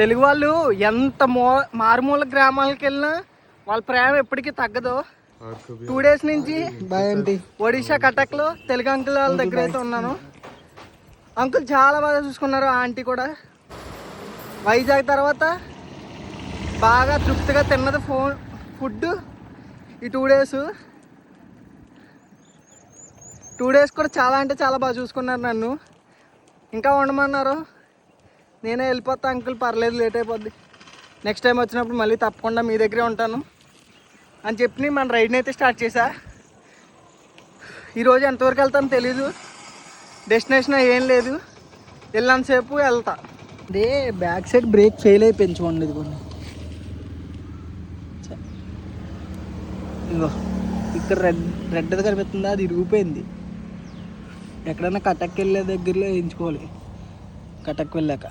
తెలుగు వాళ్ళు ఎంత మారుమూల గ్రామాలకు వెళ్ళినా వాళ్ళ ప్రేమ ఎప్పటికీ తగ్గదు. 2 days నుంచి ఒడిశా కటక్లో తెలుగు అంకుల్ వాళ్ళ దగ్గర అయితే ఉన్నాను. అంకుల్ చాలా బాగా చూసుకున్నారు, ఆంటీ కూడా. వైజాగ్ తర్వాత బాగా తృప్తిగా తిన్నది ఫుడ్ ఈ 2 days. 2 days కూడా చాలా అంటే చాలా బాగా చూసుకున్నారు నన్ను. ఇంకా ఉండమన్నారు. నేనే వెళ్ళిపోతా అంకుల్, పర్లేదు లేట్ అయిపోద్ది, నెక్స్ట్ టైం వచ్చినప్పుడు మళ్ళీ తప్పకుండా మీ దగ్గరే ఉంటాను అని చెప్పి మన రైడ్ని అయితే స్టార్ట్ చేశా. ఈరోజు ఎంతవరకు వెళ్తానో తెలీదు, డెస్టినేషన్ ఏం లేదు, వెళ్ళినంతసేపు వెళ్తా. అదే బ్యాక్ సైడ్ బ్రేక్ ఫెయిల్ అయి పెంచుకోండి. ఇది కొన్ని ఇగో ఇక్కడ రెడ్ది కనిపిస్తుందా, అది ఇరిగిపోయింది. ఎక్కడైనా కటక్ వెళ్ళే దగ్గరలో వేయించుకోవాలి, కటక్ వెళ్ళాక.